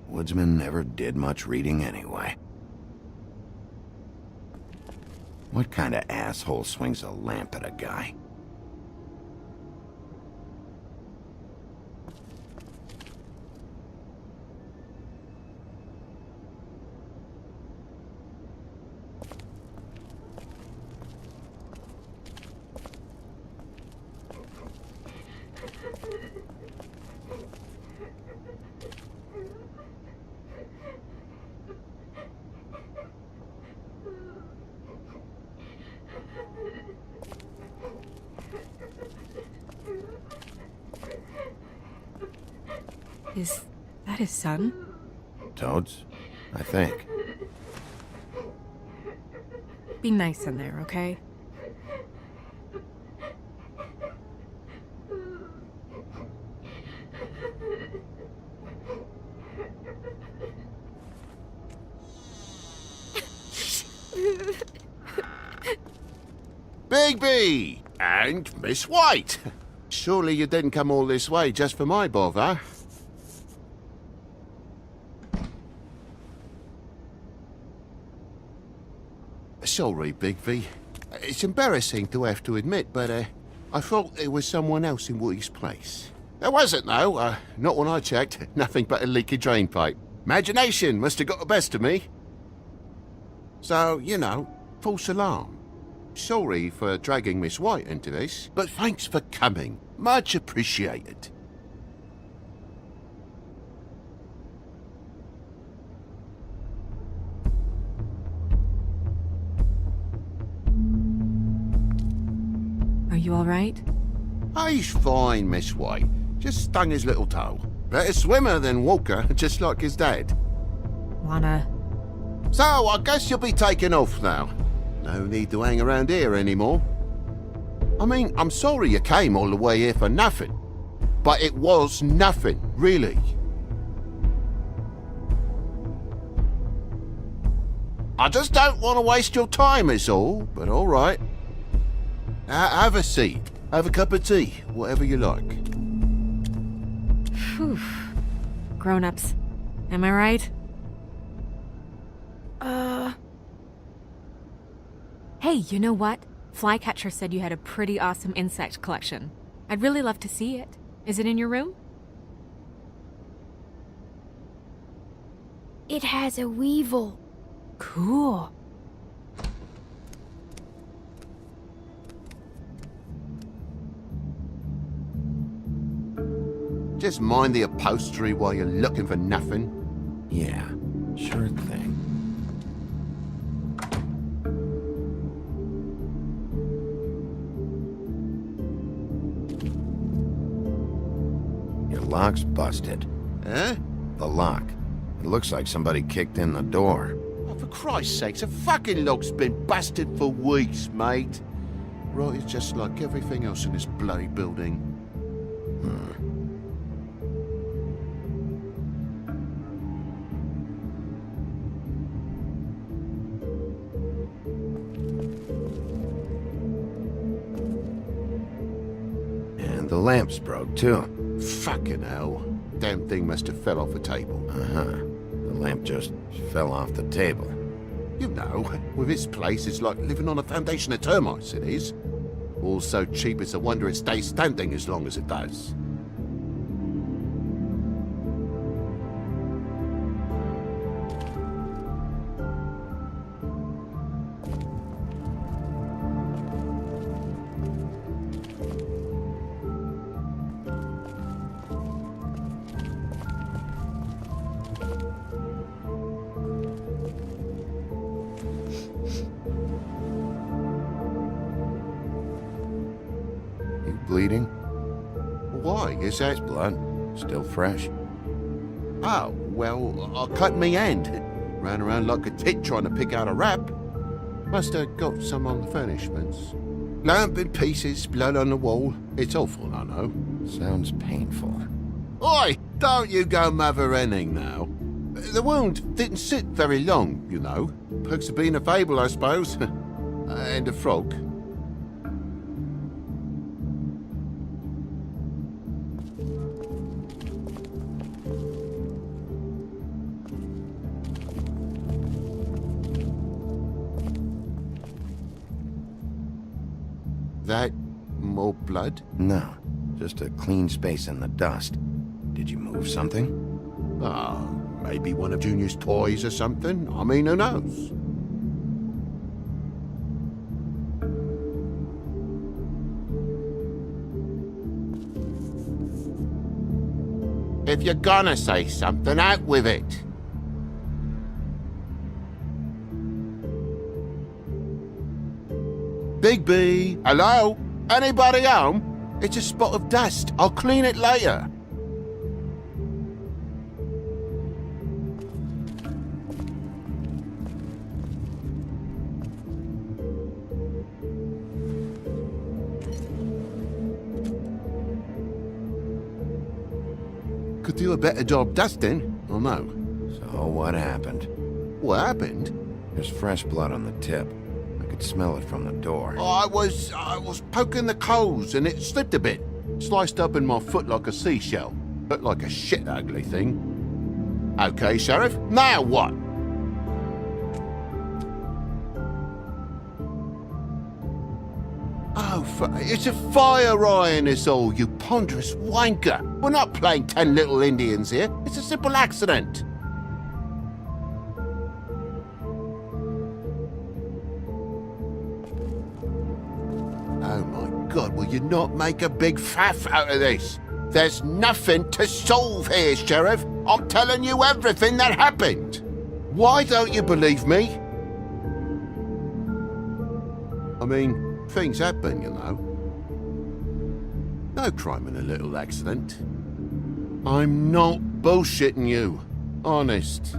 Woodsman never did much reading anyway. What kind of asshole swings a lamp at a guy? Is that his son? Toads? I think. Be nice in there, okay? Bigby! And Miss White! Surely you didn't come all this way just for my bother? Sorry, Bigby. It's embarrassing to have to admit, but I thought there was someone else in Woody's place. There wasn't, though. Not when I checked. Nothing but a leaky drain pipe. Imagination must have got the best of me. So, you know, false alarm. Sorry for dragging Miss White into this, but thanks for coming. Much appreciated. Are you alright? He's fine, Miss White. Just stung his little toe. Better swimmer than walker, just like his dad. Wanna... So, I guess you'll be taking off now. No need to hang around here anymore. I mean, I'm sorry you came all the way here for nothing. But it was nothing, really. I just don't want to waste your time, is all. But all right. Have a seat. Have a cup of tea. Whatever you like. Phew. Grown-ups. Am I right? Hey, you know what? Flycatcher said you had a pretty awesome insect collection. I'd really love to see it. Is it in your room? It has a weevil. Cool. Just mind the upholstery while you're looking for nothing. Yeah, sure thing. Your lock's busted. Eh? The lock. It looks like somebody kicked in the door. Oh, for Christ's sakes, a fucking lock's been busted for weeks, mate. Right, it's just like everything else in this bloody building. And the lamp's broke, too. Fucking hell. Damn thing must have fell off a table. Uh-huh. The lamp just fell off the table. You know, with this place, it's like living on a foundation of termites, it is. All so cheap, it's a wonder it stays standing as long as it does. Bleeding? Why? Is that... Blood? Still fresh? Oh, well, I cut me hand. Ran around like a tit trying to pick out a wrap. Must have got some on the furnishments. Lamp in pieces, blood on the wall. It's awful, I know. Sounds painful. Oi! Don't you go mother-henning now. The wound didn't sit very long, you know. Perks of being a fable, I suppose. And a frog. That more blood? No, just a clean space in the dust. Did you move something? Ah, maybe one of Junior's toys or something? I mean, who knows? If you're gonna say something, out with it. Big B, hello? Anybody home? It's a spot of dust. I'll clean it later. Could do a better job dusting, or no? So what happened? What happened? There's fresh blood on the tip. I could smell it from the door. I was poking the coals and it slipped a bit. Sliced up in my foot like a seashell. Looked like a shit ugly thing. Okay, Sheriff, now what? Oh, it's a fire eye in this all, you ponderous wanker. We're not playing 10 little Indians here. It's a simple accident. Oh my God, will you not make a big faff out of this? There's nothing to solve here, Sheriff. I'm telling you everything that happened. Why don't you believe me? I mean, things happen, you know. No crime in a little accident. I'm not bullshitting you. Honest.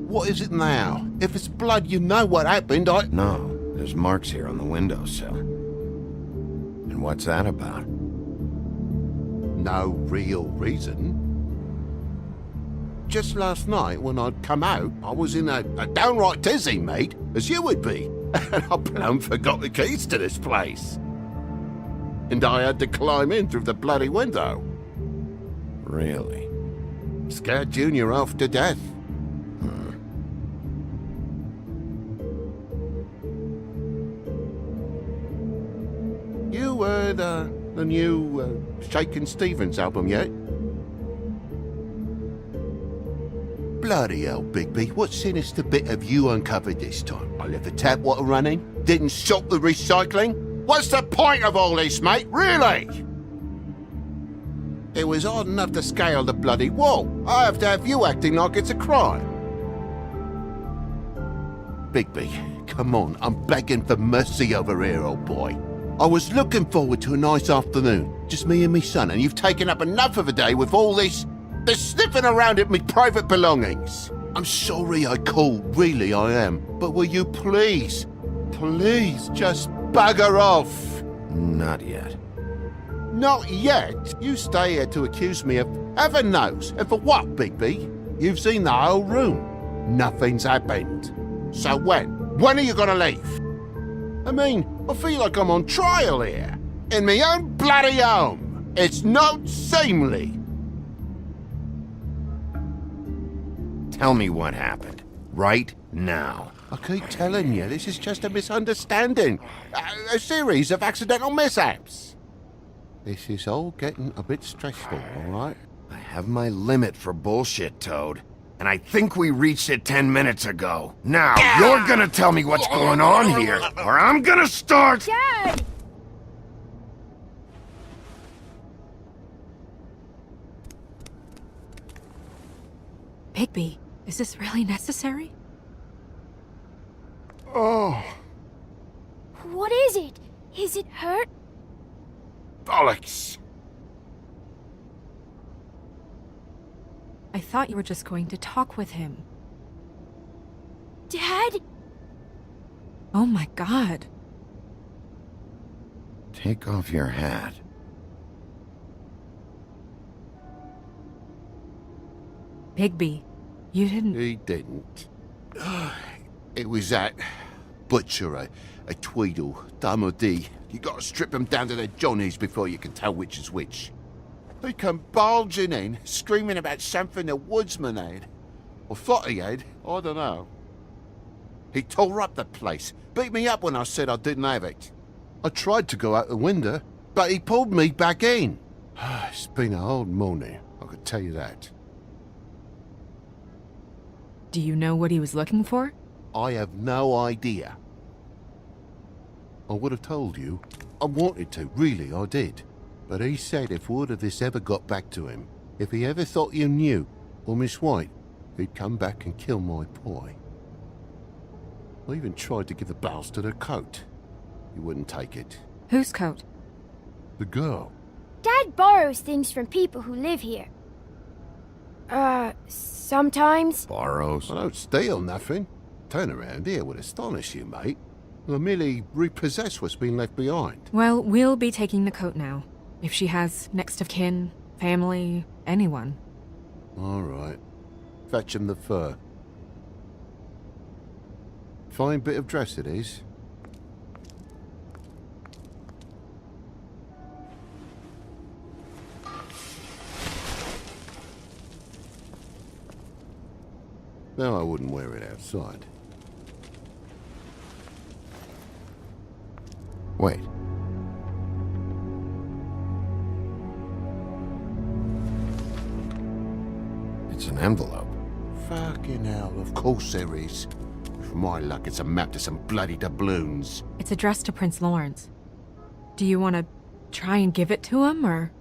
What is it now? If it's blood, you know what happened. No, there's marks here on the windowsill. And what's that about? No real reason. Just last night, when I'd come out, I was in a downright tizzy, mate, as you would be. And I plumb forgot the keys to this place. And I had to climb in through the bloody window. Really? Scared Junior off to death. You heard the new Shakin' Stevens album yet? Bloody hell, Bigby, what sinister bit have you uncovered this time? I left the tap water running, didn't stop the recycling? What's the point of all this, mate, really? It was hard enough to scale the bloody wall. I have to have you acting like it's a crime. Bigby, come on, I'm begging for mercy over here, old boy. I was looking forward to a nice afternoon, just me and me son, and you've taken up enough of a day with all this sniffing around at me private belongings. I'm sorry I called, really I am, but will you please just bugger off? Not yet. Not yet? You stay here to accuse me of heaven knows, and for what, Bigby? You've seen the whole room. Nothing's happened. So when? When are you gonna leave? I mean, I feel like I'm on trial here. In my own bloody home. It's not seemly. Tell me what happened. Right now. I keep telling you, this is just a misunderstanding. A series of accidental mishaps. This is all getting a bit stressful, all right? I have my limit for bullshit, Toad. And I think we reached it 10 minutes ago. Now, you're gonna tell me what's going on here, or I'm gonna start— Dad! Bigby, is this really necessary? Oh, What is it? Is it hurt? bollocks. I thought you were just going to talk with him. Dad? Oh my god. Take off your hat. Bigby, you didn't... He didn't. It was that butcher, a Tweedle, Dumody. You gotta strip 'em down to their johnnies before you can tell which is which. He come barging in, screaming about something the woodsman had. Or thought he had, I don't know. He tore up the place, beat me up when I said I didn't have it. I tried to go out the window, but he pulled me back in. It's been a hard morning, I could tell you that. Do you know what he was looking for? I have no idea. I would have told you. I wanted to, really, I did. But he said if word of this ever got back to him, if he ever thought you knew, or Miss White, he'd come back and kill my boy. I even tried to give the bastard a coat. He wouldn't take it. Whose coat? The girl. Dad borrows things from people who live here. Sometimes. Borrows. I don't steal nothing. Turn around here would astonish you, mate. I merely repossess what's been left behind. Well, we'll be taking the coat now. If she has next of kin, family, anyone. All right. Fetch him the fur. Fine bit of dress it is. No, I wouldn't wear it outside. Wait. It's an envelope. Fucking hell, of course there is. For my luck, it's a map to some bloody doubloons. It's addressed to Prince Lawrence. Do you want to try and give it to him, or...?